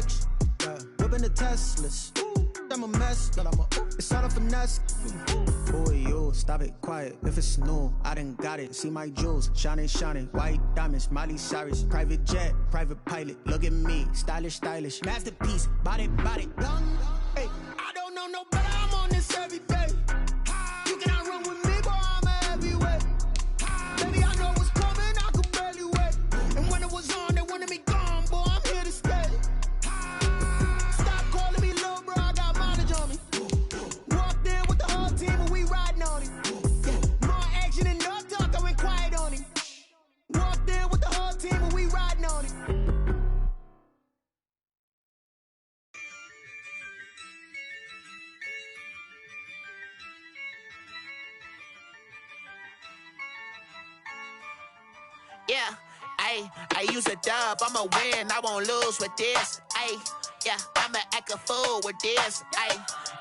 direction. Yeah, whipping the Teslas. I'm a mess, but it's all a finesse. Boy, you stop it, quiet. If it's new, I done got it. See my jewels, shining, shining. White diamonds, Miley Cyrus. Private jet, private pilot. Look at me, stylish, stylish. Masterpiece, body, body. Hey, I don't know no better. I'm on this every day. You cannot run with me, boy. I'm a heavyweight. Baby, I know what's coming. I could barely wait. And when it was on, they wanted me gone, boy. I'm here to stay. Yeah, I use a dub, I'ma win, I won't lose with this. Yeah, I'ma act a fool with this.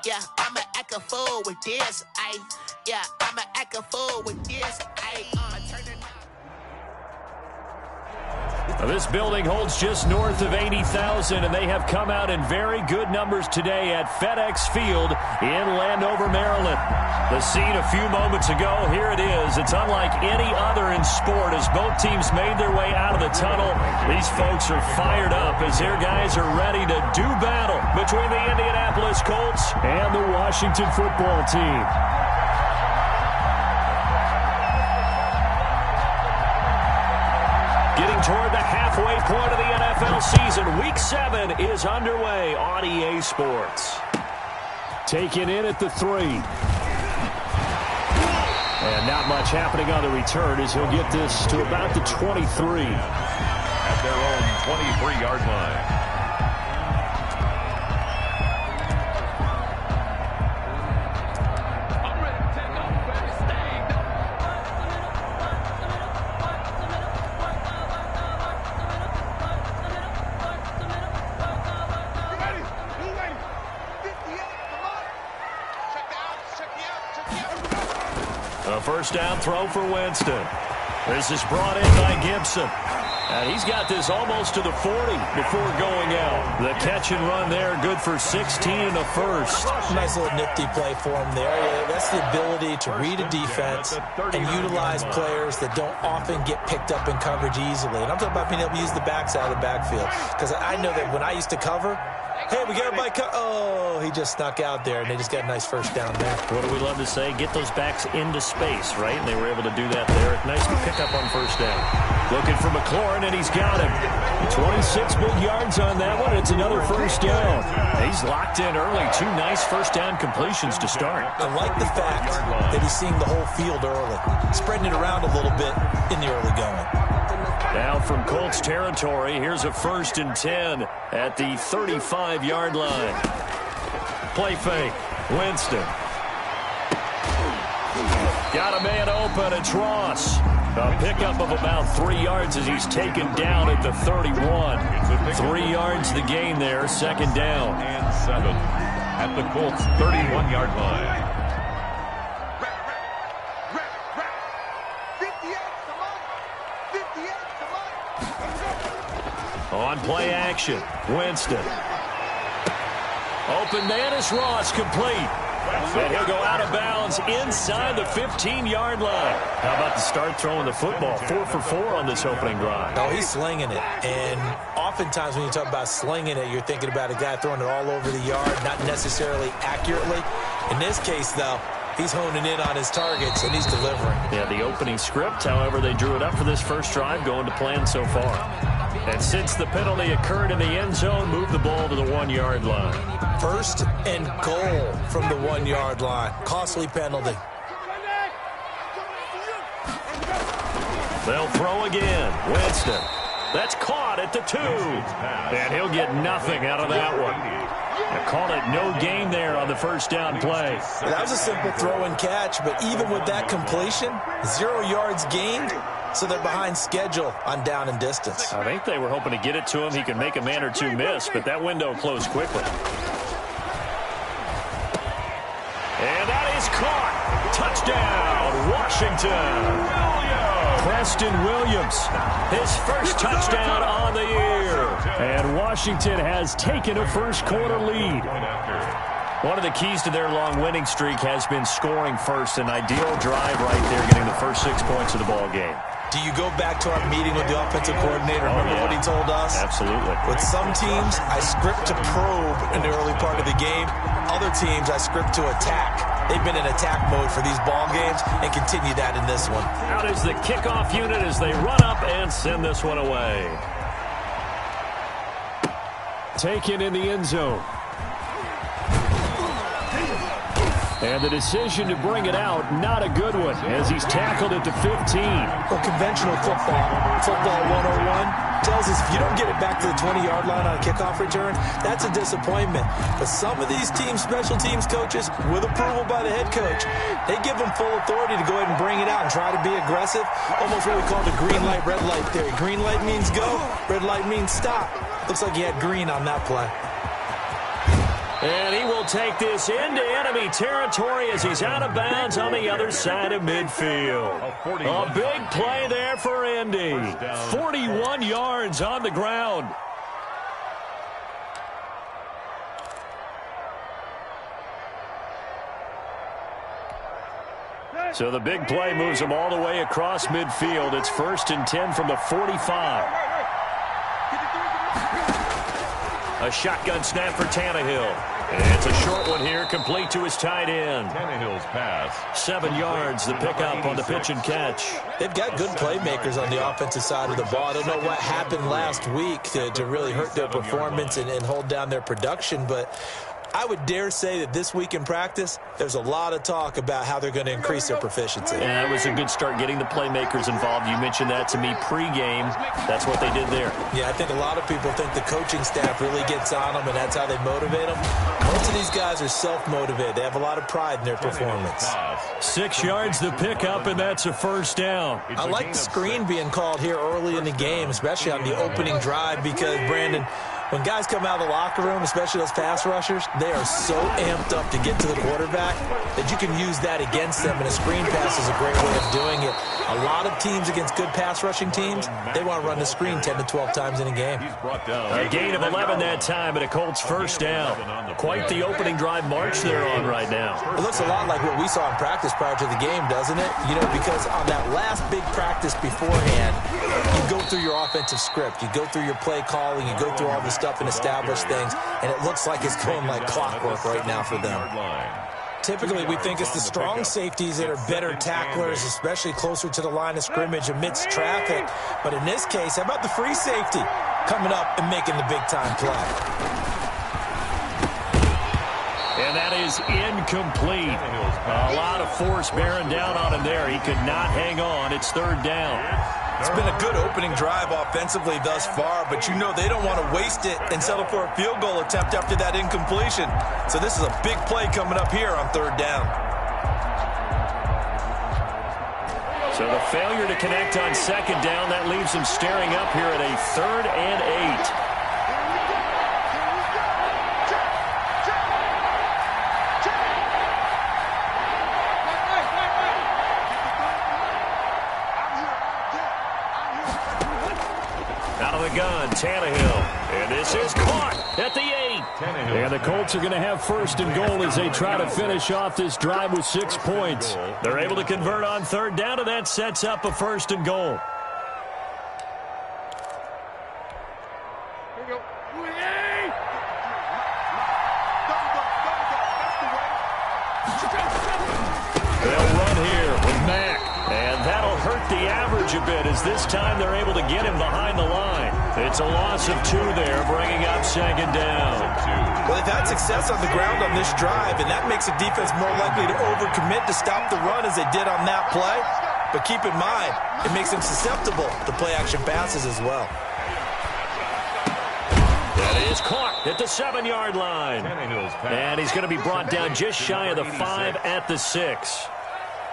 Yeah, I'ma act a fool with this. Yeah, I'ma act a fool with this. This building holds just north of 80,000, and they have come out in very good numbers today at FedEx Field in Landover, Maryland. The scene a few moments ago, here it is. It's unlike any other in sport as both teams made their way out of the tunnel. These folks are fired up as their guys are ready to do battle between the Indianapolis Colts and the Washington football team. Getting toward the halfway point of the NFL season, Week 7 is underway on EA Sports. Taken in at the 3. And not much happening on the return as he'll get this to about the 23. At their own 23-yard line. A first down throw for Winston. This is brought in by Gibson. And he's got this almost to the 40 before going out. The catch and run there, good for 16 and a first. Nice little nifty play for him there. Yeah, that's the ability to read a defense and utilize players that don't often get picked up in coverage easily. And I'm talking about being able to use the backside of the backfield. Because I know that when I used to cover, hey, we got everybody oh, he just snuck out there, and they just got a nice first down there. What do we love to say? Get those backs into space, right? And they were able to do that there. Nice pickup on first down. Looking for McLaurin, and he's got him. 26 big yards on that one. It's another first down. He's locked in early. 2 nice first down completions to start. I like the fact that he's seeing the whole field early, spreading it around a little bit in the early going. Now from Colts territory, here's a 1st and 10 at the 35-yard line. Play fake. Winston. Got a man open. It's Ross. A pickup of about 3 yards as he's taken down at the 31. 3 yards the gain there. Second down. And 7 at the Colts' 31-yard line. On play action, Winston. Open man is Ross, complete. And he'll go out of bounds inside the 15-yard line. How about the start throwing the football? 4 for 4 on this opening drive. Oh, he's slinging it. And oftentimes when you talk about slinging it, you're thinking about a guy throwing it all over the yard, not necessarily accurately. In this case, though, he's honing in on his targets, and he's delivering. Yeah, the opening script, however, they drew it up for this first drive, going to plan so far. And since the penalty occurred in the end zone, move the ball to the 1-yard line. 1st and goal from the 1-yard line. Costly penalty. They'll throw again. Winston. That's caught at the 2. And he'll get nothing out of that one. They call it no gain there on the first down play. That was a simple throw and catch, but even with that completion, 0 yards gained. So they're behind schedule on down and distance. I think they were hoping to get it to him. He could make a man or two miss, but that window closed quickly. And that is caught. Touchdown, Washington. Preston Williams, his first touchdown on the year. And Washington has taken a first-quarter lead. One of the keys to their long winning streak has been scoring first. An ideal drive right there, getting the first 6 points of the ball game. Do you go back to our meeting with the offensive coordinator? Remember what he told us? Absolutely. With some teams, I script to probe in the early part of the game. Other teams, I script to attack. They've been in attack mode for these ball games and continue that in this one. Out is the kickoff unit as they run up and send this one away. Taken in the end zone. And the decision to bring it out, not a good one, as he's tackled at the 15. Well, conventional football 101, tells us if you don't get it back to the 20-yard line on a kickoff return, that's a disappointment. But some of these special teams coaches, with approval by the head coach, they give them full authority to go ahead and bring it out and try to be aggressive. Almost what we call the green light, red light theory. Green light means go, red light means stop. Looks like he had green on that play. And he will take this into enemy territory as he's out of bounds on the other side of midfield. A big play there for Indy. 41 yards on the ground. So the big play moves him all the way across midfield. It's 1st and 10 from the 45. A shotgun snap for Tannehill. And it's a short one here, complete to his tight end. Tannehill's pass. 7 yards, the pickup on the pitch and catch. They've got good playmakers on the offensive side of the ball. I don't know what happened last week to really hurt their performance and hold down their production, but I would dare say that this week in practice, there's a lot of talk about how they're going to increase their proficiency. Yeah, it was a good start getting the playmakers involved. You mentioned that to me pregame. That's what they did there. Yeah, I think a lot of people think the coaching staff really gets on them, and that's how they motivate them. Most of these guys are self-motivated. They have a lot of pride in their performance. 6 yards the pickup, and that's a first down. I like the screen being called here early in the game, especially on the opening drive, because, Brandon, when guys come out of the locker room, especially those pass rushers, they are so amped up to get to the quarterback that you can use that against them, and a screen pass is a great way of doing it. A lot of teams against good pass rushing teams, they want to run the screen 10 to 12 times in a game. A gain of 11 that time, and a Colts first down. Quite the opening drive march they're on right now. It looks a lot like what we saw in practice prior to the game, doesn't it? You know, because on that last big practice beforehand, you go through your offensive script, you go through your play calling, you go through all the stuff and establish things, and it looks like it's going like clockwork right now for them. Typically, we think it's the strong safeties that are better tacklers, especially closer to the line of scrimmage amidst traffic. But in this case, how about the free safety coming up and making the big-time play? And that is incomplete. A lot of force bearing down on him there. He could not hang on. It's 3rd down. It's been a good opening drive offensively thus far, but you know they don't want to waste it and settle for a field goal attempt after that incompletion. So this is a big play coming up here on 3rd down. So the failure to connect on 2nd down, that leaves them staring up here at a 3rd and 8. Gun, Tannehill, and this is caught at the 8. And the Colts are going to have 1st and goal as they try to finish off this drive with 6 points. They're able to convert on 3rd down, and that sets up a 1st and goal. They'll run here with Mack, and that'll hurt the average a bit as this time they're able to get him behind the line. It's a loss of 2 there, bringing up 2nd down. Well, they've had success on the ground on this drive, and that makes the defense more likely to overcommit to stop the run as they did on that play. But keep in mind, it makes them susceptible to play-action passes as well. That is caught at the 7-yard line. And he's going to be brought down just shy of the 5 at the 6.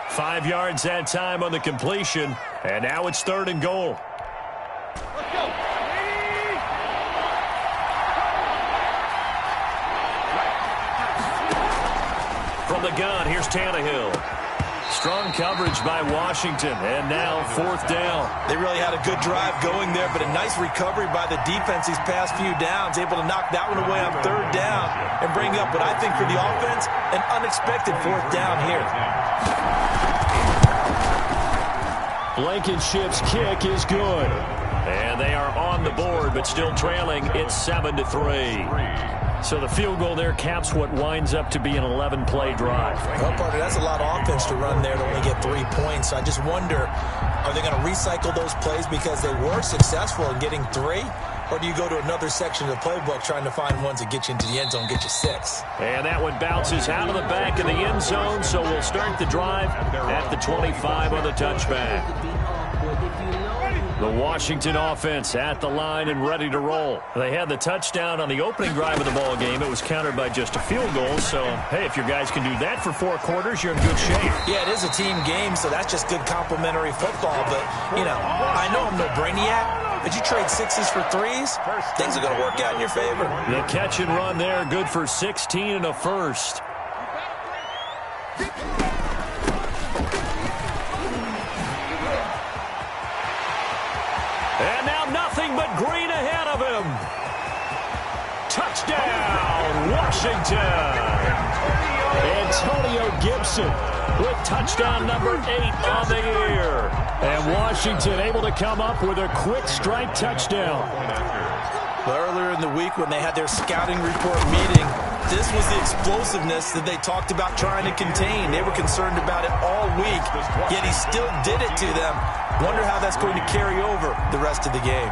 5 yards that time on the completion, and now it's 3rd and goal. Let's go. From the gun, here's Tannehill. Strong coverage by Washington, and now 4th down. They really had a good drive going there, but a nice recovery by the defense these past few downs, able to knock that one away on 3rd down and bring up what I think for the offense, an unexpected 4th down here. Blankenship's kick is good. And they are on the board, but still trailing. It's 7-3. So the field goal there caps what winds up to be an 11-play drive. Well, partner, that's a lot of offense to run there to only get 3 points. So I just wonder, are they going to recycle those plays because they were successful in getting 3? Or do you go to another section of the playbook trying to find ones that get you into the end zone, get you 6? And that one bounces out of the back of the end zone, so we'll start the drive at the 25 on the touchback. The Washington offense at the line and ready to roll. They had the touchdown on the opening drive of the ball game. It was countered by just a field goal. So, hey, if your guys can do that for 4 quarters, you're in good shape. Yeah, it is a team game, so that's just good complimentary football. But, you know, I know I'm no brainiac, but you trade 6s for 3s, things are going to work out in your favor. The catch and run there, good for 16 and a first. And now nothing but green ahead of him. Touchdown, Washington. Antonio Gibson with touchdown number 8 on the year. And Washington able to come up with a quick strike touchdown. Earlier in the week when they had their scouting report meeting, this was the explosiveness that they talked about trying to contain. They were concerned about it all week, yet he still did it to them. Wonder how that's going to carry over the rest of the game.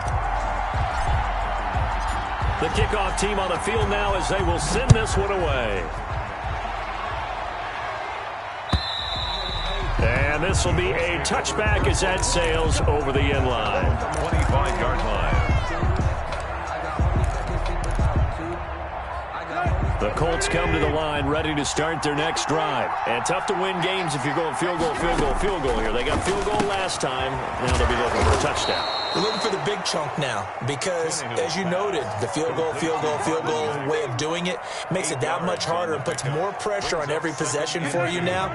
The kickoff team on the field now as they will send this one away. And this will be a touchback as that sails over the end line. 25-yard line. The Colts come to the line ready to start their next drive. And tough to win games if you're going field goal, field goal, field goal here. They got field goal last time. Now they'll be looking for a touchdown. They're looking for the big chunk now because, as you noted, the field goal way of doing it makes it that much harder and puts more pressure on every possession for you now.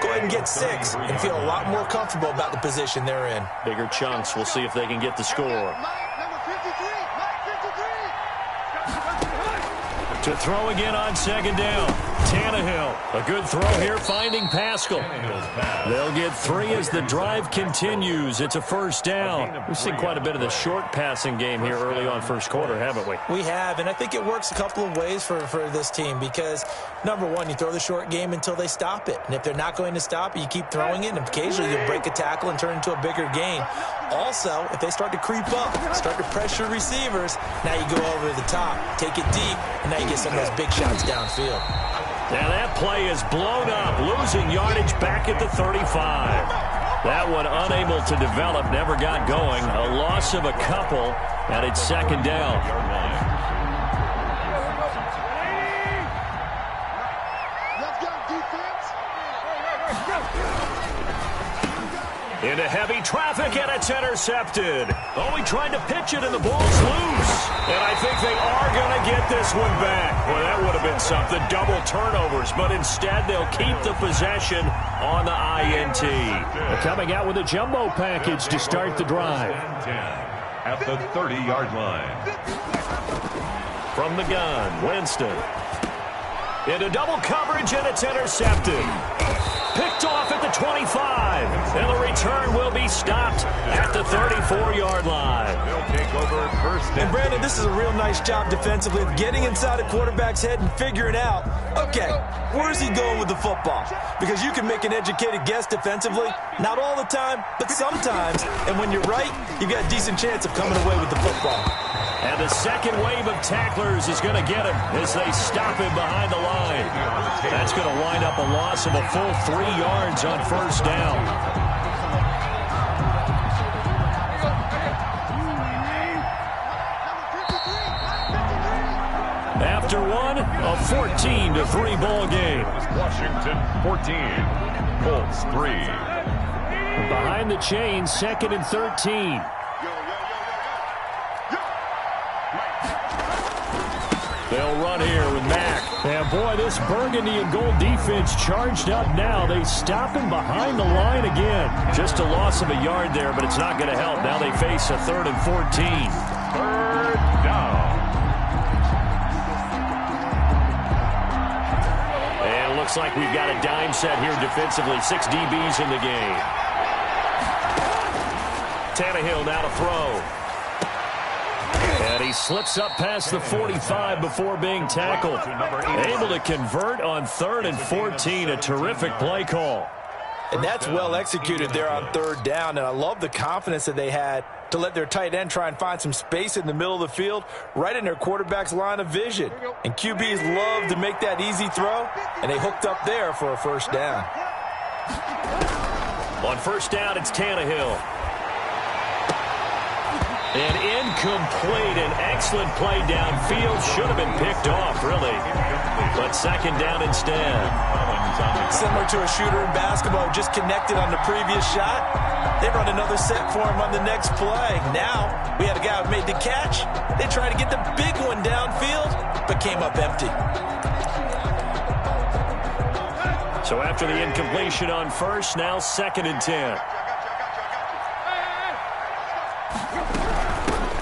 Go ahead and get 6 and feel a lot more comfortable about the position they're in. Bigger chunks. We'll see if they can get the score. To throw again on 2nd down. Tannehill. A good throw here, finding Pascal. They'll get 3 as the drive continues. It's a 1st down. We've seen quite a bit of the short passing game here early on 1st quarter, haven't we? We have, and I think it works a couple of ways for this team because, number one, you throw the short game until they stop it. And if they're not going to stop it, you keep throwing it, and occasionally you'll break a tackle and turn into a bigger gain. Also, if they start to creep up, start to pressure receivers, now you go over the top, take it deep, and now you get some of those big shots downfield. Now that play is blown up, losing yardage back at the 35. That one unable to develop, never got going. A loss of a couple, and it's 2nd down. Into heavy traffic, and it's intercepted. Oh, he tried to pitch it, and the ball's loose. And I think they are going to get this one back. Well, that would have been something, double turnovers. But instead, they'll keep the possession on the INT. They're coming out with a jumbo package to start the drive. At the 30-yard line. From the gun, Winston. Into double coverage, and it's intercepted. Picked off at the 25. And the return will be stopped at the 34-yard line. They'll take over 1st down. And, Brandon, this is a real nice job defensively of getting inside a quarterback's head and figuring out, okay, where's he going with the football? Because you can make an educated guess defensively. Not all the time, but sometimes. And when you're right, you've got a decent chance of coming away with the football. And the second wave of tacklers is going to get him as they stop him behind the line. That's going to wind up a loss of a full 3 yards on 1st down. After one, a 14-3 ball game. Washington 14, Colts 3. Behind the chains, 2nd and 13. They'll run here with Mack. And boy, this burgundy and gold defense charged up now. They stop him behind the line again. Just a loss of a yard there, but it's not going to help. Now they face a 3rd and 14. 3rd down. And it looks like we've got a dime set here defensively. 6 DBs in the game. Tannehill now to throw. And he slips up past the 45 before being tackled. Able to convert on 3rd and 14. A terrific play call. And that's well executed there on 3rd down. And I love the confidence that they had to let their tight end try and find some space in the middle of the field, right in their quarterback's line of vision. And QBs love to make that easy throw, and they hooked up there for a 1st down. On 1st down, it's Tannehill. An incomplete and excellent play downfield. Should have been picked off, really. But 2nd down instead. Similar to a shooter in basketball, just connected on the previous shot. They run another set for him on the next play. Now, we had a guy who made the catch. They tried to get the big one downfield, but came up empty. So after the incompletion on 1st, now 2nd and 10.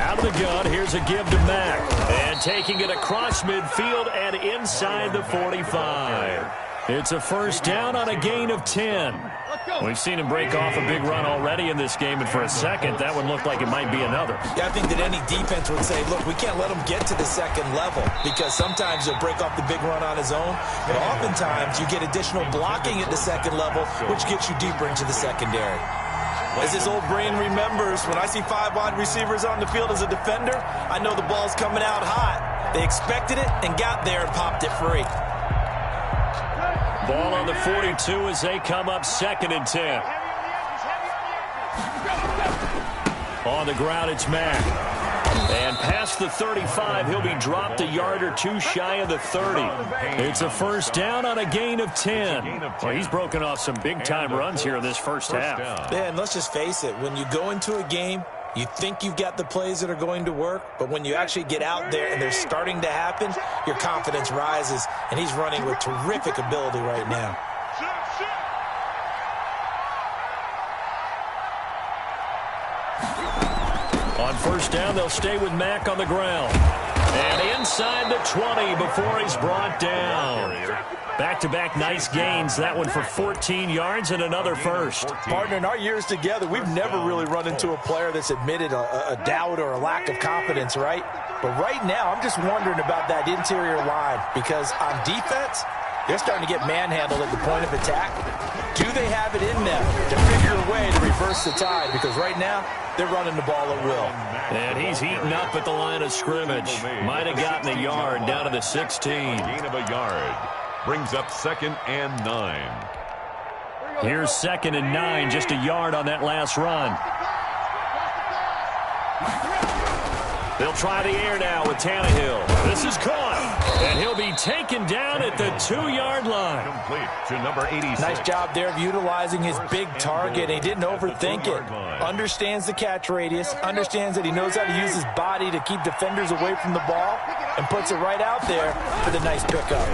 Out of the gun, here's a give to Mack. And taking it across midfield and inside the 45. It's a 1st down on a gain of 10. We've seen him break off a big run already in this game, and for a second, that one looked like it might be another. Yeah, I think that any defense would say, look, we can't let him get to the 2nd level, because sometimes he'll break off the big run on his own, but oftentimes you get additional blocking at the 2nd level, which gets you deeper into the secondary. As his old brain remembers, when I see 5 wide receivers on the field as a defender, I know the ball's coming out hot. They expected it and got there and popped it free. Ball on the 42 as they come up 2nd and 10. On the ground, it's Mack. And past the 35, he'll be dropped a yard or 2 shy of the 30. It's a 1st down on a gain of 10. Well, he's broken off some big-time runs here in this first half. Yeah, and let's just face it. When you go into a game, you think you've got the plays that are going to work, but when you actually get out there and they're starting to happen, your confidence rises, and he's running with terrific ability right now. On 1st down, they'll stay with Mack on the ground. And inside the 20 before he's brought down. Back-to-back nice gains. That one for 14 yards and another 1st. Partner, in our years together, we've never really run into a player that's admitted a doubt or a lack of confidence, right? But right now, I'm just wondering about that interior line, because on defense, they're starting to get manhandled at the point of attack. Do they have it in them to figure a way to reverse the tide? Because right now, they're running the ball at will. And he's heating up at the line of scrimmage. Might have gotten a yard down to the 16. Gain of a yard. Brings up 2nd and 9. Here's 2nd and 9, just a yard on that last run. They'll try the air now with Tannehill. This is caught, and he'll be taken down at the 2-yard line. Complete to number 86. Nice job there of utilizing his big target. He didn't overthink it. Understands the catch radius, understands that he knows how to use his body to keep defenders away from the ball, and puts it right out there for the nice pickup.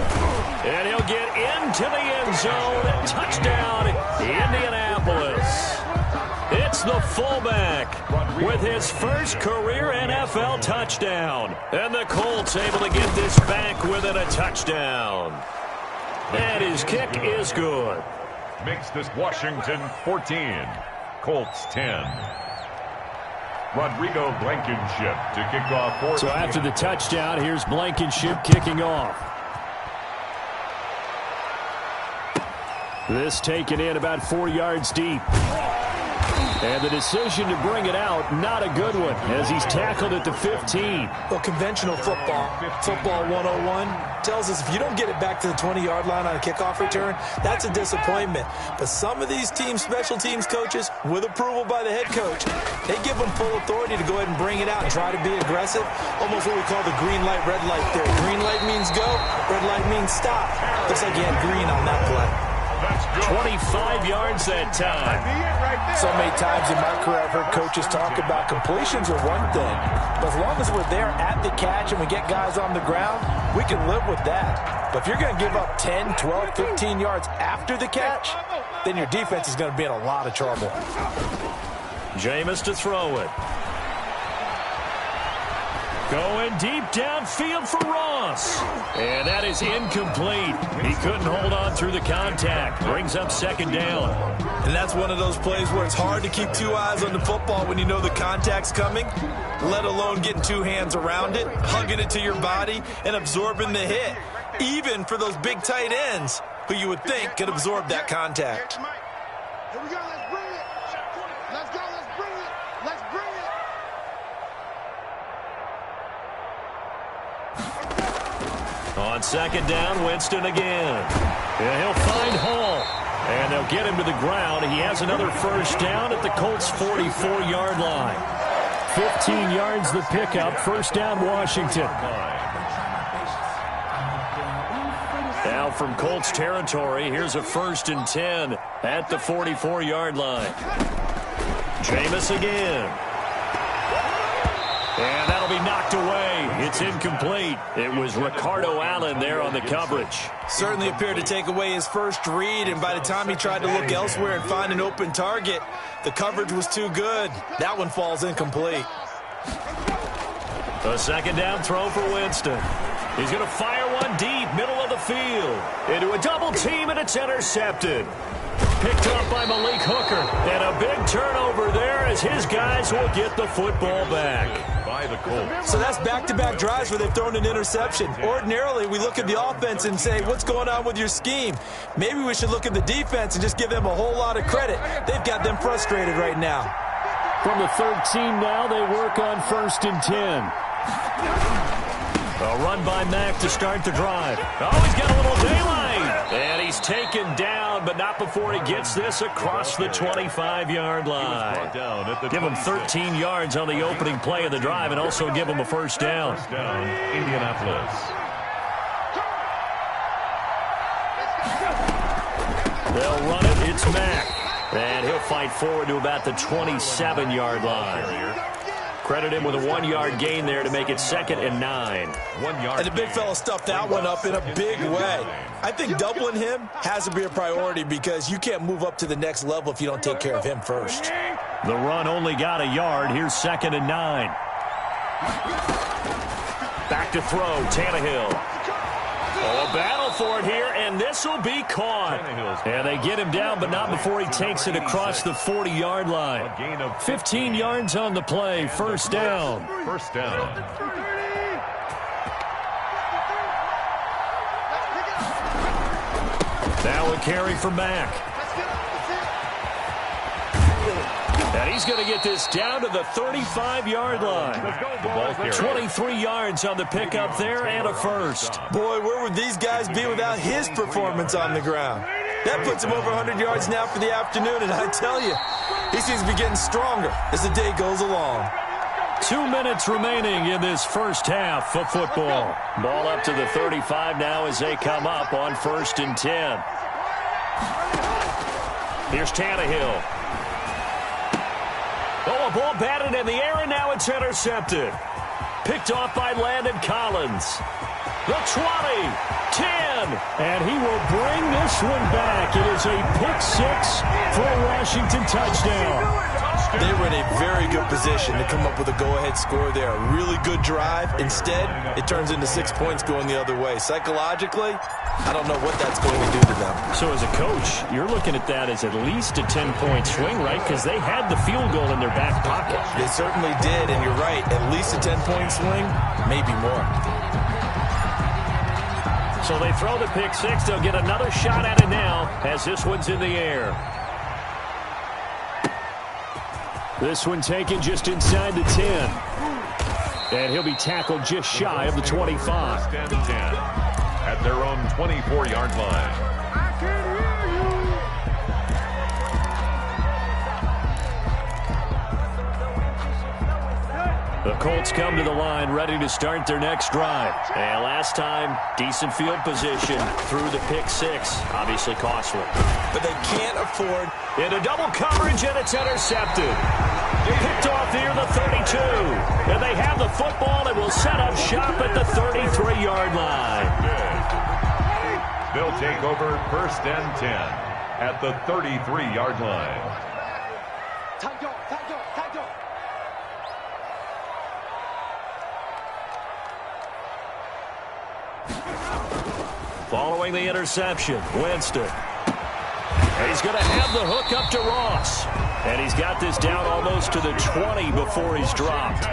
And he'll get into the end zone. Touchdown, Indianapolis. It's the fullback with his first career NFL touchdown. And the Colts able to get this back within a touchdown. And his kick is good. Makes this Washington 14, Colts 10. Rodrigo Blankenship to kick off. So after the touchdown, here's Blankenship kicking off. This taken in about 4 yards deep. And the decision to bring it out, not a good one, as he's tackled at the 15. Well, conventional football 101, tells us if you don't get it back to the 20-yard line on a kickoff return, that's a disappointment. But some of these special teams coaches, with approval by the head coach, they give them full authority to go ahead and bring it out and try to be aggressive, almost what we call the green light, red light theory. Green light means go, red light means stop. Looks like he had green on that play. 25 yards that time. So many times in my career I've heard coaches talk about completions are one thing, but as long as we're there at the catch and we get guys on the ground, we can live with that. But if you're going to give up 10, 12, 15 yards after the catch, then your defense is going to be in a lot of trouble. Jameis to throw it. Going deep downfield for Ross. And that is incomplete. He couldn't hold on through the contact. Brings up second down. And that's one of those plays where it's hard to keep two eyes on the football when you know the contact's coming, let alone getting two hands around it, hugging it to your body, and absorbing the hit. Even for those big tight ends who you would think could absorb that contact. Here we go, let's bring it. Let's go, let's bring it. Let's bring it. On second down, Winston again. And he'll find Hall. And they'll get him to the ground. He has another first down at the Colts' 44-yard line. 15 yards the pickup. First down, Washington. Now from Colts territory, here's a 1st and 10 at the 44-yard line. Jameis again. And that'll be knocked away. It's incomplete. It was Ricardo Allen there on the coverage. Certainly appeared to take away his first read, and by the time he tried to look elsewhere and find an open target, the coverage was too good. That one falls incomplete. A second down throw for Winston. He's going to fire one deep, middle of the field. Into a double team, and it's intercepted. Picked up by Malik Hooker. And a big turnover there as his guys will get the football back. By the Colts. So that's back-to-back drives where they've thrown an interception. Ordinarily, we look at the offense and say, what's going on with your scheme? Maybe we should look at the defense and just give them a whole lot of credit. They've got them frustrated right now. From the 13 now, they work on 1st and 10. A run by Mack to start the drive. Oh, he's got a little daylight. And he's taken down, but not before he gets this across the 25-yard line. Give him 13 yards on the opening play of the drive and also give him a first down. Indianapolis. They'll run it. It's Mack. And he'll fight forward to about the 27-yard line. Credit him with a 1-yard gain there to make it 2nd and 9. 1 yard. And the big fella stuffed that one up in a big way. I think doubling him has to be a priority because you can't move up to the next level if you don't take care of him first. The run only got a yard. Here's 2nd and 9. Back to throw, Tannehill. Oh, a battle for it here, and this will be caught. And they get him down, but not before he takes it across the 40-yard line. 15 yards on the play, first down. First down. Now a carry for Mack. And he's going to get this down to the 35-yard line. 23 yards on the pickup there and a first. Boy, where would these guys be without his performance on the ground? That puts him over 100 yards now for the afternoon, and I tell you, he seems to be getting stronger as the day goes along. 2 minutes remaining in this first half of football. Ball up to the 35 now as they come up on 1st and 10. Here's Tannehill. Oh, a ball batted in the air, and now it's intercepted. Picked off by Landon Collins. The 20, 10, and he will bring this one back. It is a pick 6 for a Washington touchdown. They were in a very good position to come up with a go-ahead score there. A really good drive. Instead, it turns into 6 points going the other way. Psychologically, I don't know what that's going to do to them. So as a coach, you're looking at that as at least a 10-point swing, right? Because they had the field goal in their back pocket. They certainly did, and you're right. At least a 10-point swing, maybe more. So they throw the pick 6. They'll get another shot at it now as this one's in the air. This one taken just inside the 10. And he'll be tackled just shy of the 25. 10 at their own 24-yard line. I can hear you. The Colts come to the line ready to start their next drive. And last time, decent field position through the pick six. Obviously costly. But they can't afford. Into double coverage, and it's intercepted. Picked off near the 32. And they have the football and will set up shop at the 33-yard line. They'll take over 1st and 10 at the 33-yard line. Following the interception, Winston. And he's going to have the hook up to Ross. And he's got this down almost to the 20 before he's dropped.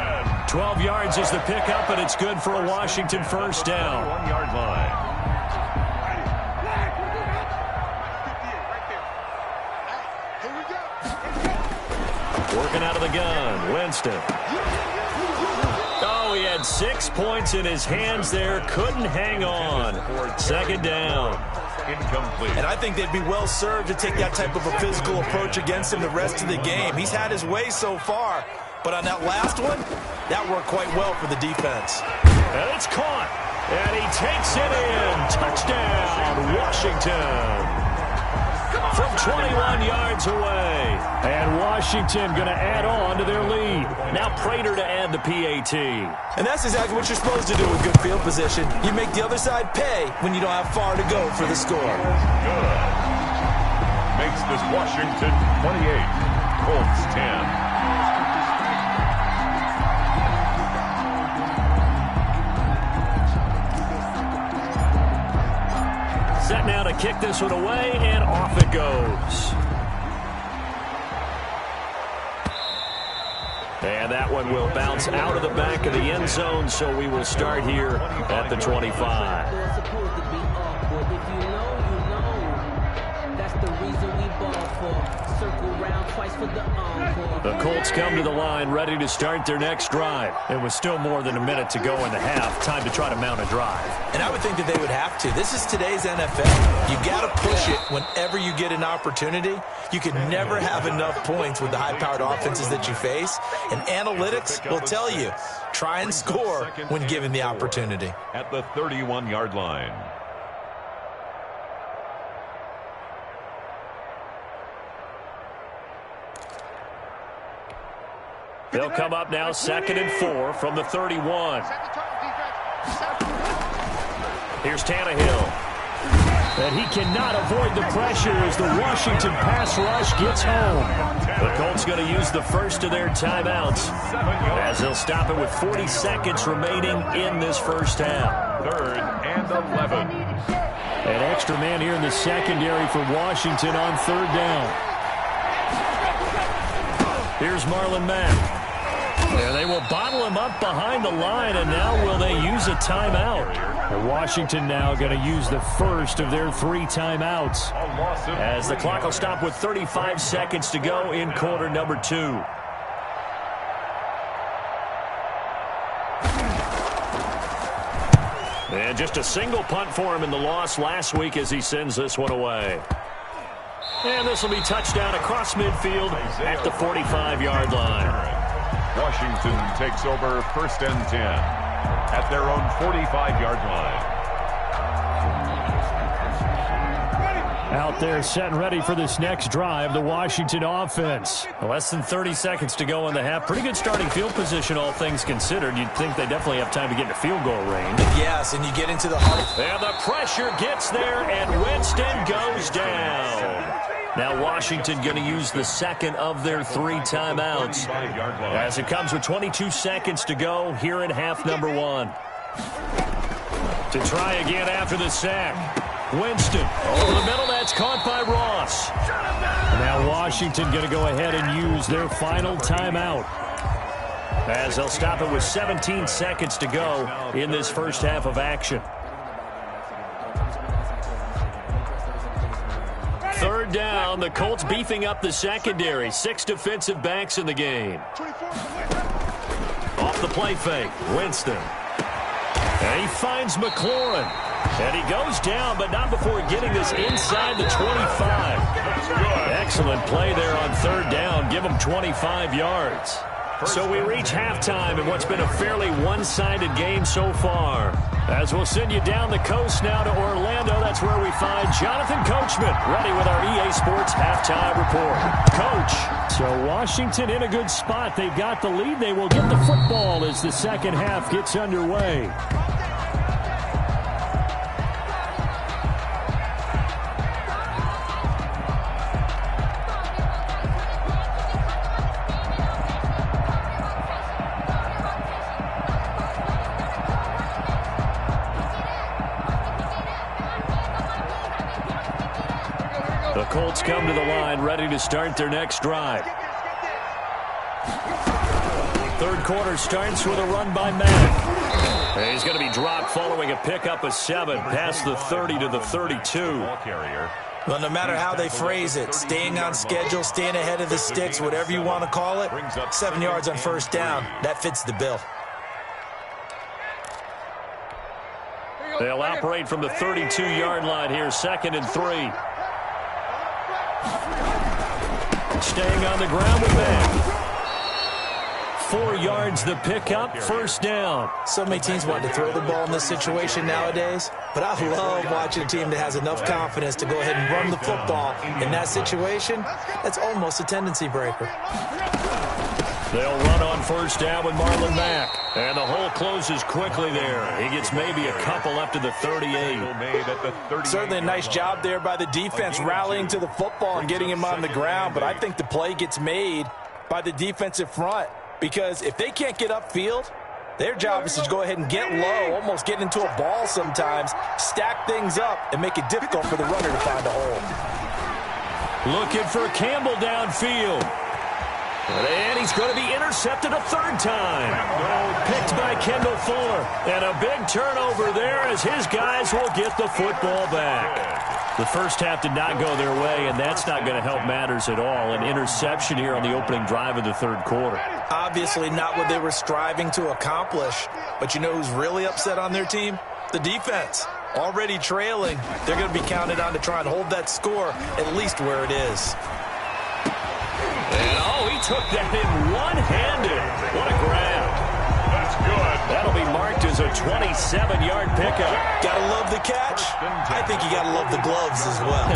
12 yards is the pickup, and it's good for a Washington first down. 1-yard line. Working out of the gun, Winston. Oh, he had 6 points in his hands there. Couldn't hang on. 2nd down. Incomplete. And I think they'd be well served to take that type of a physical approach against him the rest of the game. He's had his way so far, but on that last one, that worked quite well for the defense. And it's caught. And he takes it in. Touchdown, Washington. From 21 yards away. And Washington going to add on to their lead. Now Prater to add the PAT. And that's exactly what you're supposed to do with good field position. You make the other side pay when you don't have far to go for the score. Good. Makes this Washington 28, Colts 10. Set now to kick this one away, and off it goes. And that one will bounce out of the back of the end zone, so we will start here at the 25. The Colts come to the line ready to start their next drive. It was still more than a minute to go in the half. Time to try to mount a drive. And I would think that they would have to. This is today's NFL. You got to push it whenever you get an opportunity. You can never have enough points with the high-powered offenses that you face. And analytics will tell you, try and score when given the opportunity. At the 31-yard line. They'll come up now 2nd and 4 from the 31. Here's Tannehill. And he cannot avoid the pressure as the Washington pass rush gets home. The Colts going to use the first of their timeouts as they'll stop it with 40 seconds remaining in this first half. 3rd and 11. An extra man here in the secondary for Washington on 3rd down. Here's Marlon Mack. And they will bottle him up behind the line, and now will they use a timeout? And Washington now going to use the first of their 3 timeouts as the clock will stop with 35 seconds to go in quarter number 2. And just a single punt for him in the loss last week as he sends this one away. And this will be touchdown across midfield at the 45-yard line. Washington takes over 1st and 10 at their own 45-yard line. Out there set and ready for this next drive, the Washington offense. Less than 30 seconds to go in the half. Pretty good starting field position, all things considered. You'd think they definitely have time to get into field goal range. Yes, and you get into the heart. And the pressure gets there, and Winston goes down. Now Washington going to use the second of their 3 timeouts as it comes with 22 seconds to go here in half number 1. To try again after the sack. Winston over the middle. That's caught by Ross. Now Washington going to go ahead and use their final timeout as they'll stop it with 17 seconds to go in this first half of action. 3rd down, the Colts beefing up the secondary. 6 defensive backs in the game. Off the play fake, Winston. And he finds McLaurin. And he goes down, but not before getting this inside the 25. Excellent play there on 3rd down. Give him 25 yards. So we reach halftime in what's been a fairly one-sided game so far. As we'll send you down the coast now to Orlando, that's where we find Jonathan Coachman, ready with our EA Sports halftime report. Coach. So Washington in a good spot. They've got the lead. They will get the football as the second half gets underway. The Colts come to the line, ready to start their next drive. Third quarter starts with a run by Madden. He's going to be dropped following a pickup of 7 past the 30 to the 32. Well, no matter how they phrase it, staying on schedule, staying ahead of the sticks, whatever you want to call it, 7 yards on first down, that fits the bill. They'll operate from the 32-yard line here, 2nd and 3. Staying on the ground with that. 4 yards the pickup, first down. So many teams want to throw the ball in this situation nowadays, but I love watching a team that has enough confidence to go ahead and run the football. In that situation, that's almost a tendency breaker. They'll run on first down with Marlon Mack. And the hole closes quickly there. He gets maybe a couple up to the 38. Certainly a nice job there by the defense rallying to the football and getting him on the ground. But I think the play gets made by the defensive front. Because if they can't get upfield, their job is to go ahead and get low, almost get into a ball sometimes, stack things up, and make it difficult for the runner to find a hole. Looking for Campbell downfield. And he's going to be intercepted a third time. Picked by Kendall Fuller. And a big turnover there as his guys will get the football back. The first half did not go their way, and that's not going to help matters at all. An interception here on the opening drive of the third quarter. Obviously not what they were striving to accomplish. But you know who's really upset on their team? The defense. Already trailing. They're going to be counted on to try and hold that score at least where it is. And, oh, he took that in one-handed. What a grab. That's good. That'll be marked as a 27-yard pickup. Gotta love the catch. I think you gotta love the gloves as well.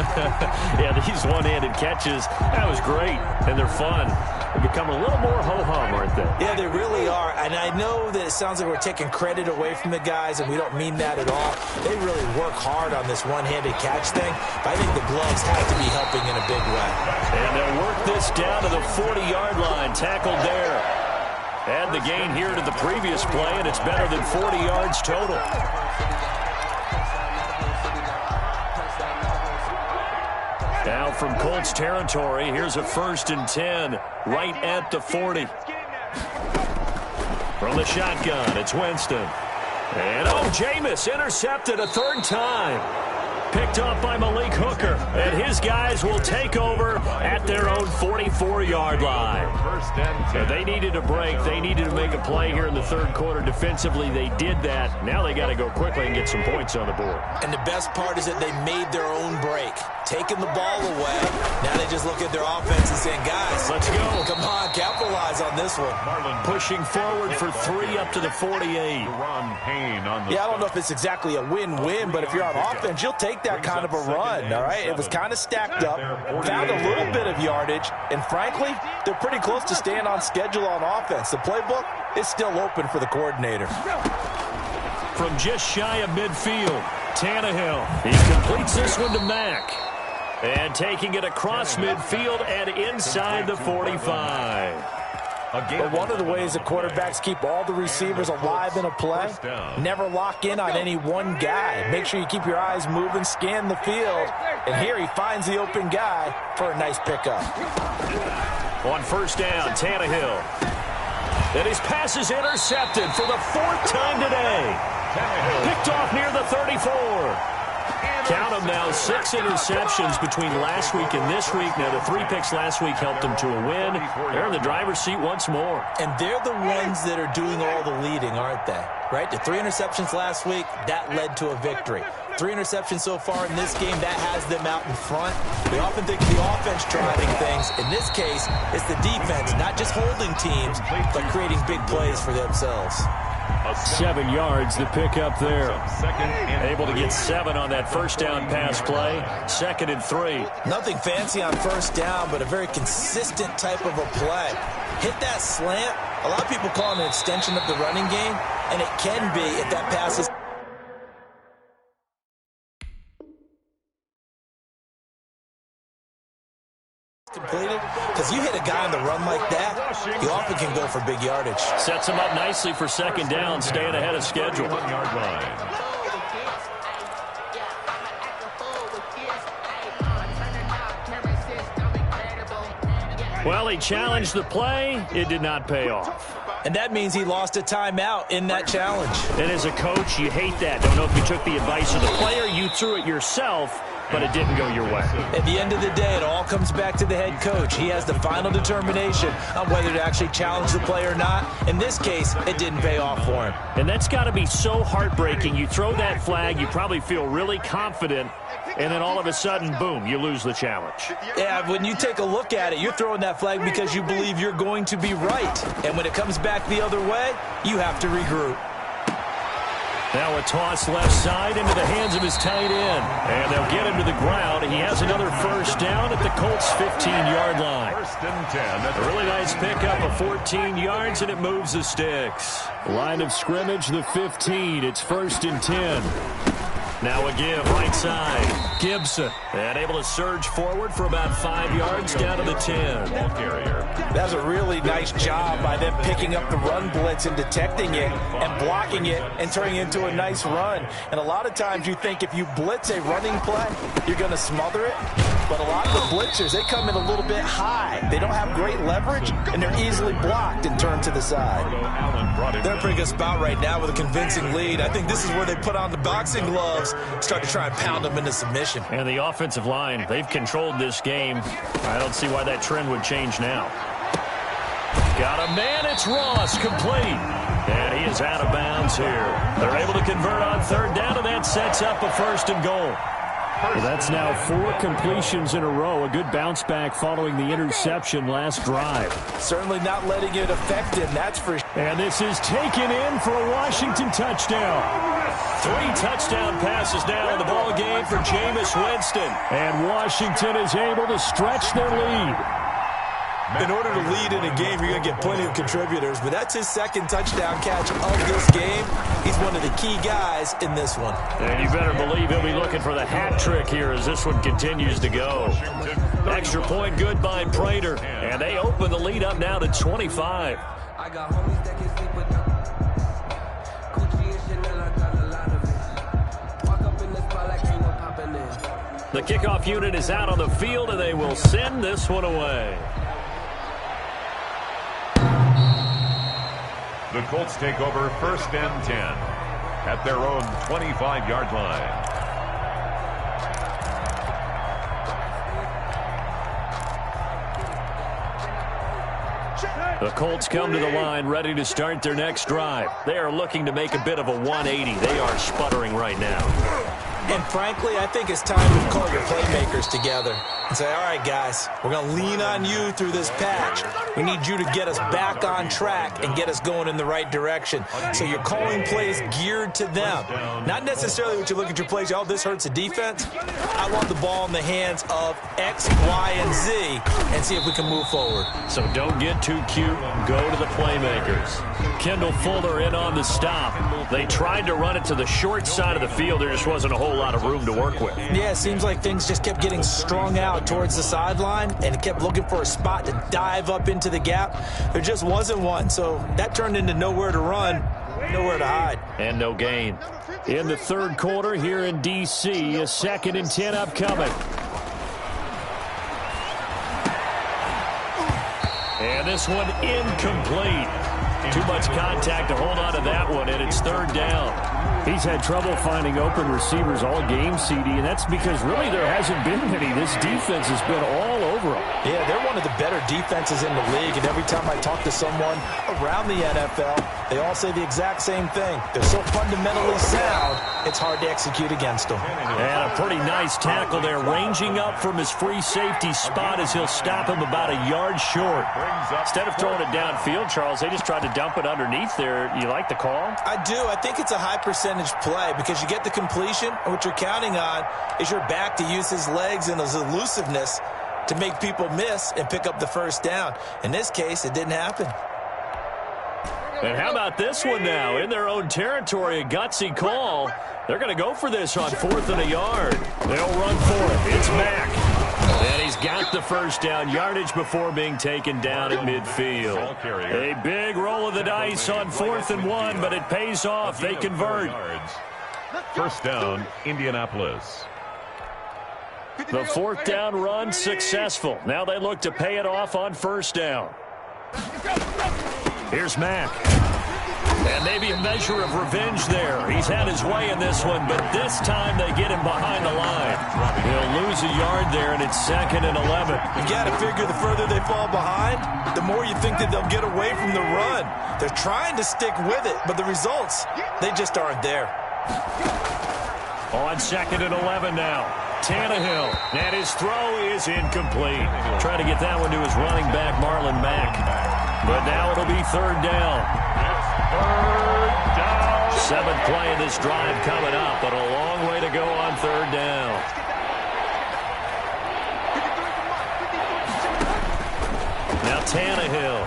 Yeah, these one-handed catches, that was great, and they're fun. They become a little more ho-hum, aren't they? Yeah, they really are, and I know that it sounds like we're taking credit away from the guys, and we don't mean that at all. They really work hard on this one-handed catch thing, but I think the gloves have to be helping in a big way. And they'll work this down to the 40-yard line, tackled there. Add the gain here to the previous play, and it's better than 40 yards total. Now from Colts territory, here's a 1st and 10, right at the 40. From the shotgun, it's Winston. And, oh, Jameis intercepted a third time. Picked off by Malik Hooker, and his guys will take over at their own 44-yard line. So they needed a break. They needed to make a play here in the third quarter. Defensively, they did that. Now they got to go quickly and get some points on the board. And the best part is that they made their own break, taking the ball away. Now they just look at their offense and saying, guys, let's go. Come on, capitalize on this one. Pushing forward for 3 up to the 48. Yeah, I don't know if it's exactly a win-win, but if you're on offense, you'll take that kind of a run, all right? It was kind of stacked up, found a little bit of yardage, and frankly, they're pretty close to staying on schedule on offense. The playbook is still open for the coordinator. From just shy of midfield, Tannehill. He completes this one to Mack. And taking it across midfield and inside the 45. But one of the ways the quarterbacks keep all the receivers alive in a play, never lock in on any one guy. Make sure you keep your eyes moving, scan the field, and here he finds the open guy for a nice pickup. On first down, Tannehill. And his pass is intercepted for the 4th time today. Picked off near the 34. Count them now, 6 interceptions between last week and this week. Now, the 3 picks last week helped them to a win. They're in the driver's seat once more. And they're the ones that are doing all the leading, aren't they? Right? The 3 interceptions last week, that led to a victory. 3 interceptions so far in this game, that has them out in front. We often think of the offense driving things. In this case, it's the defense, not just holding teams, but creating big plays for themselves. 7 yards the pick up there. Able to get 7 on that first down pass play. 2nd and 3. Nothing fancy on first down, but a very consistent type of a play. Hit that slant. A lot of people call it an extension of the running game, and it can be if that pass is completed, because you hit a guy on the run like that, you often can go for big yardage. Sets him up nicely for 2nd down, staying ahead of schedule. 1-yard line. Well, he challenged the play. It did not pay off. And that means he lost a timeout in that challenge. And as a coach, you hate that. Don't know if you took the advice of the player, you threw it yourself, but it didn't go your way. At the end of the day, it all comes back to the head coach. He has the final determination on whether to actually challenge the play or not. In this case, it didn't pay off for him. And that's got to be so heartbreaking. You throw that flag, you probably feel really confident, and then all of a sudden, boom, you lose the challenge. Yeah, when you take a look at it, you're throwing that flag because you believe you're going to be right. And when it comes back the other way, you have to regroup. Now a toss left side into the hands of his tight end. And they'll get him to the ground. He has another first down at the Colts' 15-yard line. 1st and 10. A really nice pickup of 14 yards, and it moves the sticks. Line of scrimmage, the 15. It's 1st and 10. Now a give, right side. Gibson. And able to surge forward for about 5 yards down to the 10. Ball carrier. That's a really nice job by them picking up the run blitz and detecting it and blocking it and turning it into a nice run. And a lot of times you think if you blitz a running play, you're going to smother it. But a lot of the blitzers, they come in a little bit high. They don't have great leverage, and they're easily blocked and turned to the side. They're in a pretty good spot right now with a convincing lead. I think this is where they put on the boxing gloves, start to try and pound them into submission. And the offensive line, they've controlled this game. I don't see why that trend would change now. Got a man, it's Ross, complete. And he is out of bounds here. They're able to convert on 3rd down, and that sets up a 1st and goal. Well, that's now 4 completions in a row. A good bounce back following the interception last drive. Certainly not letting it affect him, that's for sure. And this is taken in for a Washington touchdown. 3 touchdown passes now in the ball game for Jameis Winston. And Washington is able to stretch their lead. In order to lead in a game, you're going to get plenty of contributors, but that's his 2nd touchdown catch of this game. He's one of the key guys in this one. And you better believe he'll be looking for the hat trick here as this one continues to go. Extra point good by Prater, and they open the lead up now to 25. I got homies that can sleep with them. Gucci and Chanel, I got a lot of it. Walk up in the spot like ain't no popping in. The kickoff unit is out on the field, and they will send this one away. The Colts take over 1st and 10 at their own 25-yard line. The Colts come to the line ready to start their next drive. They are looking to make a bit of a 180. They are sputtering right now. And frankly, I think it's time to call your playmakers together and say, all right, guys, we're going to lean on you through this patch. We need you to get us back on track and get us going in the right direction. So you're calling plays geared to them. Not necessarily what you look at your plays, oh, this hurts the defense. I want the ball in the hands of X, Y, and Z and see if we can move forward. So don't get too cute. Go to the playmakers. Kendall Fuller in on the stop. They tried to run it to the short side of the field. There just wasn't a whole lot of room to work with. Yeah, it seems like things just kept getting strung out towards the sideline and kept looking for a spot to dive up into the gap. There just wasn't one, so that turned into nowhere to run, nowhere to hide. And no gain. In the 3rd quarter here in D.C., a 2nd and 10 upcoming. And this one incomplete. Too much contact to hold on to that one, and it's 3rd down. He's had trouble finding open receivers all game, CD, and that's because really there hasn't been any. This defense has been all over him. Yeah, they're one of the better defenses in the league, and every time I talk to someone around the NFL, they all say the exact same thing. They're so fundamentally sound, it's hard to execute against them. And a pretty nice tackle there, ranging up from his free safety spot as he'll stop him about a yard short. Instead of throwing it downfield, Charles, they just tried to dump it underneath there. You like the call? I do. I think it's a high percentage play because you get the completion, and what you're counting on is your back to use his legs and his elusiveness to make people miss and pick up the first down. In this case, it didn't happen. And how about this one now? In their own territory, a gutsy call. They're going to go for this on 4th and a yard. They'll run for it. It's Mack. And he's got the first down, yardage before being taken down at midfield. A big roll of the dice on 4th and 1, but it pays off. They convert. First down, Indianapolis. The 4th down run successful. Now they look to pay it off on 1st down. Here's Mack. And maybe a measure of revenge there. He's had his way in this one, but this time they get him behind the line. He'll lose a yard there, and it's 2nd and 11. You got to figure the further they fall behind, the more you think that they'll get away from the run. They're trying to stick with it, but the results, they just aren't there. On 2nd and 11 now. Tannehill, and his throw is incomplete. Trying to get that one to his running back, Marlon Mack. But now it'll be 3rd down. 7th play of this drive coming up, but a long way to go on 3rd down. Now Tannehill.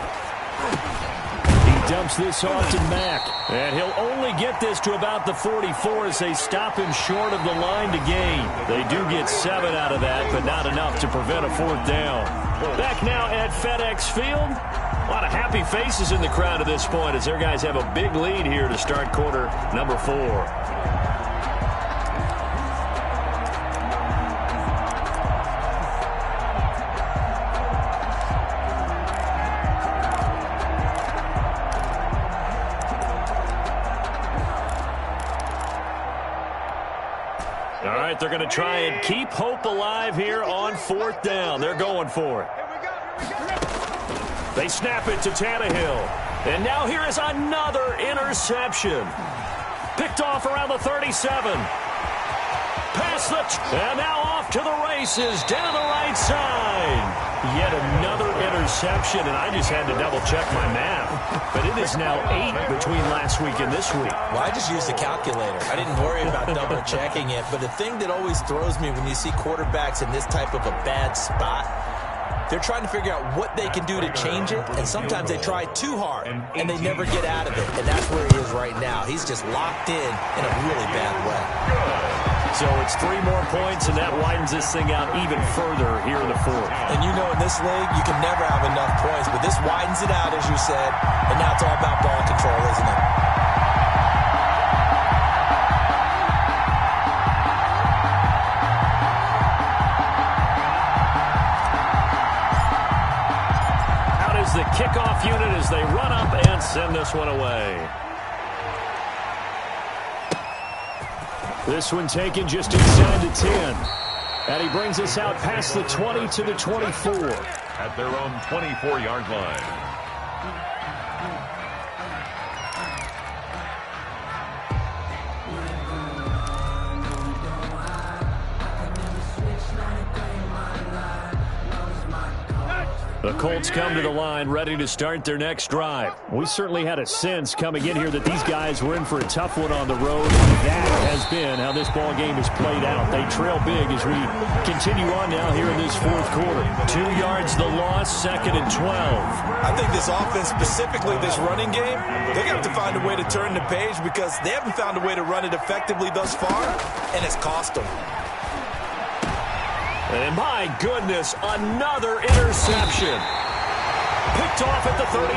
He dumps this off to Mack. And he'll only get this to about the 44 as they stop him short of the line to gain. They do get 7 out of that, but not enough to prevent a 4th down. Back now at FedEx Field. A lot of happy faces in the crowd at this point as their guys have a big lead here to start quarter number 4. All right, they're going to try and keep hope alive here on 4th down. They're going for it. They snap it to Tannehill. And now here is another interception. Picked off around the 37. Past the... and now off to the races down the right side. Yet another interception, and I just had to double-check my math. But it is now 8 between last week and this week. Well, I just used a calculator. I didn't worry about double-checking it. But the thing that always throws me when you see quarterbacks in this type of a bad spot, they're trying to figure out what they can do to change it, and sometimes they try too hard, and they never get out of it. And that's where he is right now. He's just locked in a really bad way. So it's 3 more points, and that widens this thing out even further here in the 4th. And you know in this league, you can never have enough points, but this widens it out, as you said, and now it's all about ball control, isn't it? Out is the kickoff unit as they run up and send this one away. This one taken just inside the 10. And he brings us out past the 20 to the 24. At their own 24-yard line. The Colts come to the line ready to start their next drive. We certainly had a sense coming in here that these guys were in for a tough one on the road. That has been how this ball game has played out. They trail big as we continue on now here in this 4th quarter. 2 yards the loss, 2nd and 12. I think this offense, specifically this running game, they're going to have to find a way to turn the page because they haven't found a way to run it effectively thus far, and it's cost them. And my goodness, another interception. Picked off at the 39.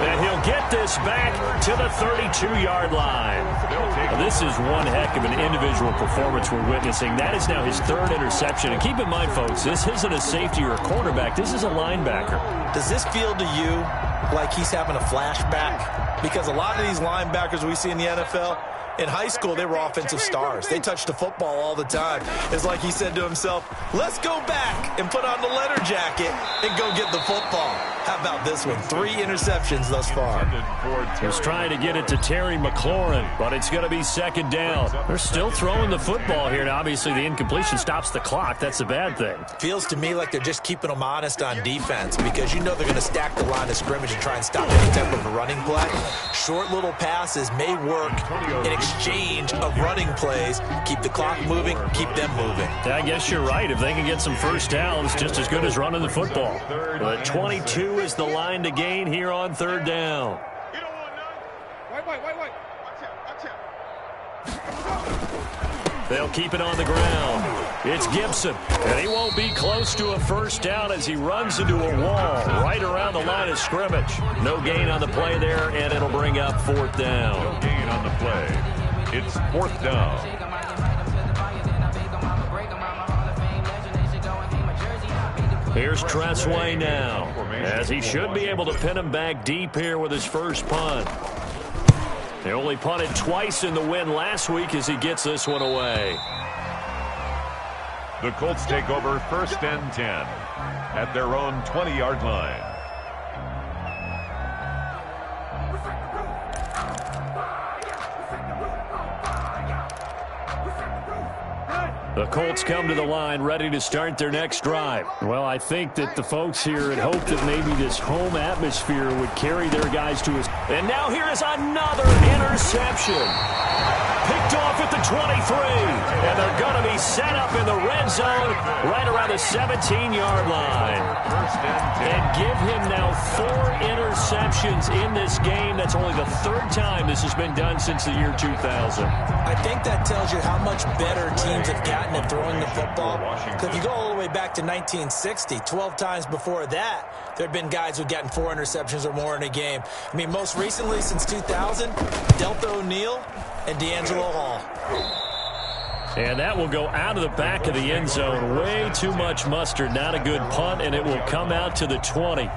And he'll get this back to the 32-yard line. Now, this is one heck of an individual performance we're witnessing. That is now his 3rd interception. And keep in mind, folks, this isn't a safety or a cornerback. This is a linebacker. Does this feel to you like he's having a flashback? Because a lot of these linebackers we see in the NFL, In high school, they were offensive stars. They touched the football all the time. It's like he said to himself, let's go back and put on the leather jacket and go get the football. How about this one? 3 interceptions thus far. He's trying to get it to Terry McLaurin, but it's going to be second down. They're still throwing the football here, and obviously the incompletion stops the clock. That's a bad thing. Feels to me like they're just keeping them honest on defense because you know they're going to stack the line of scrimmage and try and stop any type of a running play. Short little passes may work in exchange of running plays. Keep the clock moving, keep them moving. I guess you're right. If they can get some first downs, just as good as running the football. But 22 is the line to gain here on third down. You don't want none. Wait. Watch out. They'll keep it on the ground. It's Gibson, and he won't be close to a first down as he runs into a wall right around the line of scrimmage. No gain on the play there, and it'll bring up fourth down. No gain on the play. It's fourth down. Here's Tressway now, as he should be able to pin him back deep here with his first punt. They only punted twice in the win last week as he gets this one away. The Colts take over first and 10 at their own 20-yard line. The Colts come to the line ready to start their next drive. Well, I think that the folks here had hoped that maybe this home atmosphere would carry their guys to his... And now here is another interception. Picked off at the 23. And they're going to be set up in the red zone right around the 17-yard line. And give him now 4 interceptions in this game. That's only the 3rd time this has been done since the year 2000. I think that tells you how much better teams have gotten at throwing the football. Because if you go all the way back to 1960, 12 times before that, there have been guys who've gotten 4 interceptions or more in a game. I mean, most recently since 2000, Delta O'Neal and D'Angelo Hall. And that will go out of the back of the end zone. Way too much mustard. Not a good punt, and it will come out to the 20.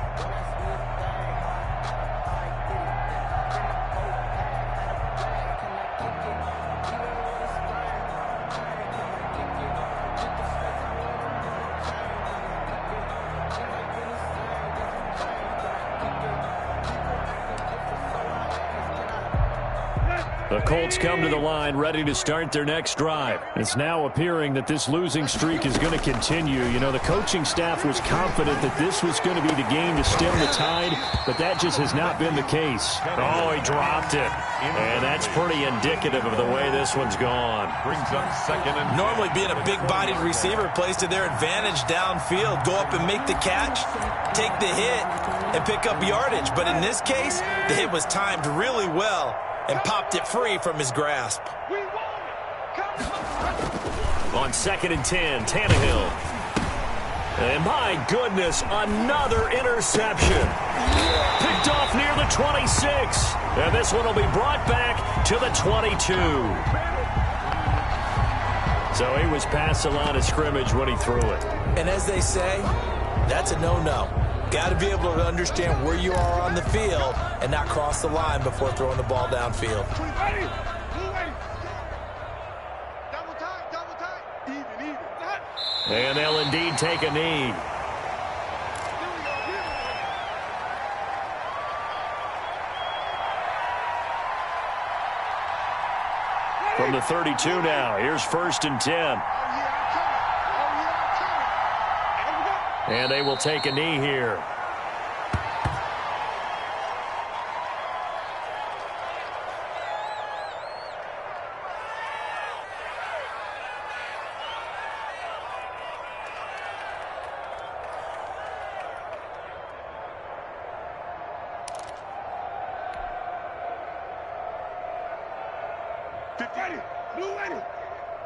The Colts come to the line ready to start their next drive. It's now appearing that this losing streak is going to continue. You know, the coaching staff was confident that this was going to be the game to stem the tide, but that just has not been the case. Oh, he dropped it. And that's pretty indicative of the way this one's gone. Brings up second and 10. Normally being a big-bodied receiver plays to their advantage downfield. Go up and make the catch, take the hit, and pick up yardage. But in this case, the hit was timed really well and popped it free from his grasp. On 2nd and 10, Tannehill. And my goodness, another interception. Picked off near the 26. And this one will be brought back to the 22. So he was past the line of scrimmage when he threw it. And as they say, that's a no-no. Got to be able to understand where you are on the field and not cross the line before throwing the ball downfield. And they'll indeed take a knee. From the 32 now, here's 1st and 10. And they will take a knee here.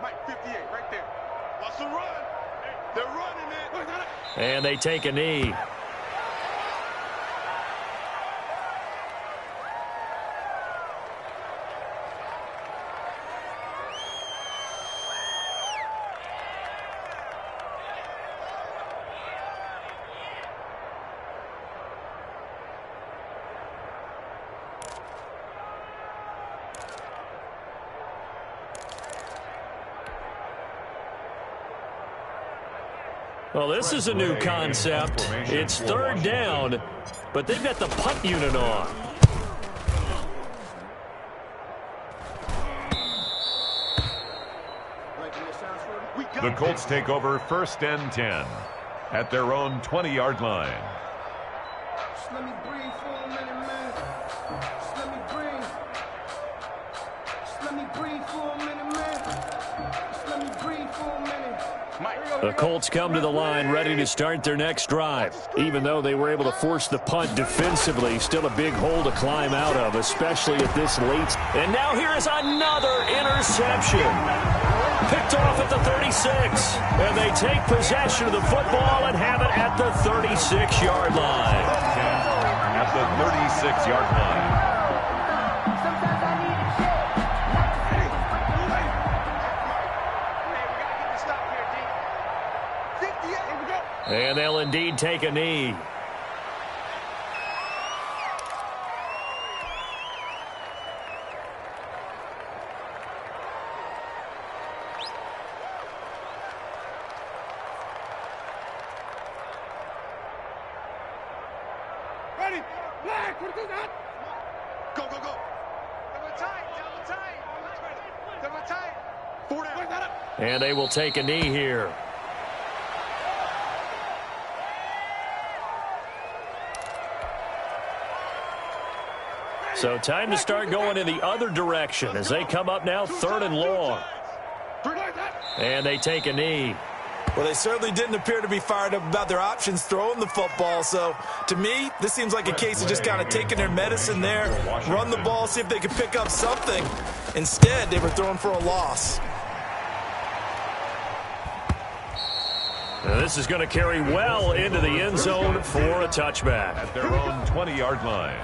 Mike 58 right there. Watch them run. They're running it. And they take a knee. Well, this is a new concept. It's third down, but they've got the punt unit on. The Colts take over 1st and 10 at their own 20-yard line. Just let me breathe for a minute, man. Just let me breathe. Just let me breathe for a minute, man. Just let me breathe for a minute. The Colts come to the line ready to start their next drive. Even though they were able to force the punt defensively, still a big hole to climb out of, especially at this late. And now here is another interception. Picked off at the 36. And they take possession of the football and have it at the 36-yard line. At the 36-yard line. And they'll indeed take a knee. Ready? Black, what is that? Go, go, go. Double tight. 4 down. And they will take a knee here. So time to start going in the other direction as they come up now 3rd and long. And they take a knee. Well, they certainly didn't appear to be fired up about their options throwing the football. So, to me, this seems like a case of just kind of taking their medicine there, run the ball, see if they could pick up something. Instead, they were throwing for a loss. Now, this is going to carry well into the end zone for a touchback. At their own 20-yard line.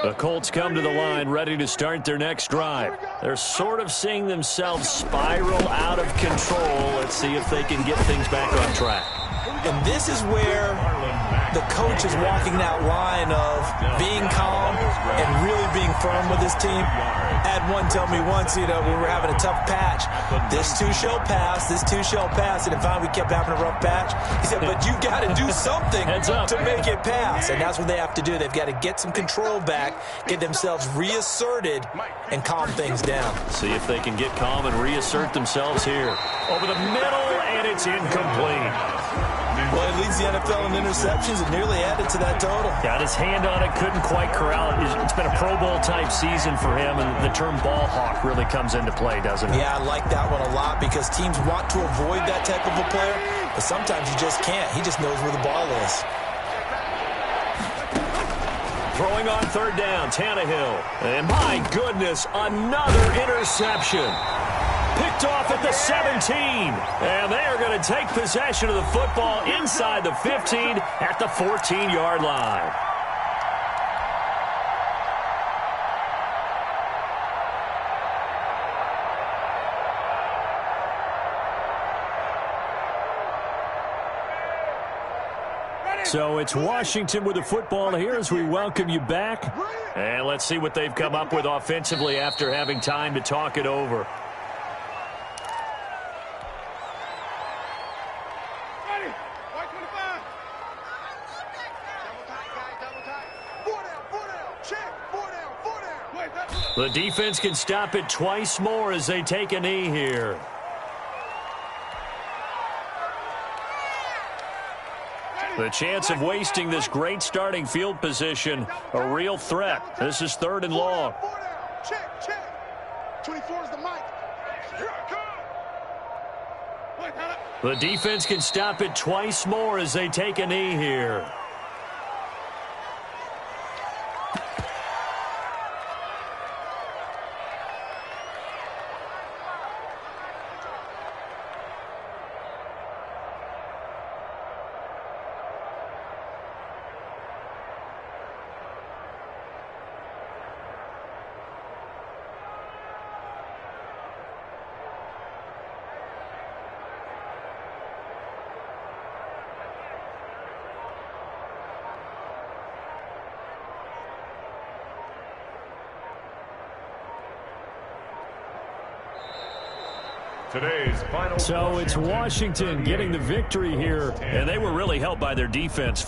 The Colts come to the line ready to start their next drive. They're sort of seeing themselves spiral out of control. Let's see if they can get things back on track. And this is where the coach is walking that line of being calm and really being firm with his team. I had one tell me once, we were having a tough patch. This too shall pass, this too shall pass. And finally we kept having a rough patch. He said, but you got to do something to make it pass. And that's what they have to do. They've got to get some control back, get themselves reasserted, and calm things down. See if they can get calm and reassert themselves here. Over the middle, and it's incomplete. Well, it leads the NFL in interceptions and nearly added to that total. Got his hand on it, couldn't quite corral it. It's been a Pro Bowl-type season for him, and the term ball hawk really comes into play, doesn't it? Yeah, I like that one a lot because teams want to avoid that type of a player, but sometimes you just can't. He just knows where the ball is. Throwing on 3rd down, Tannehill. And my goodness, another interception. Picked off at the 17. And they are going to take possession of the football inside the 15 at the 14-yard line. So it's Washington with the football here as we welcome you back. And let's see what they've come up with offensively after having time to talk it over. Ready? White 25. Double tight, guys, double tight. 4 down, check. 4 down, 4 down. Wait, that's... The defense can stop it twice more as they take a knee here. The chance of wasting this great starting field position, a real threat. This is 3rd and long. 4 down, check. 24 is the mic. Here I come. The defense can stop it twice more as they take a knee here. Today's final. So it's Washington getting the victory here, and they were really helped by their defense.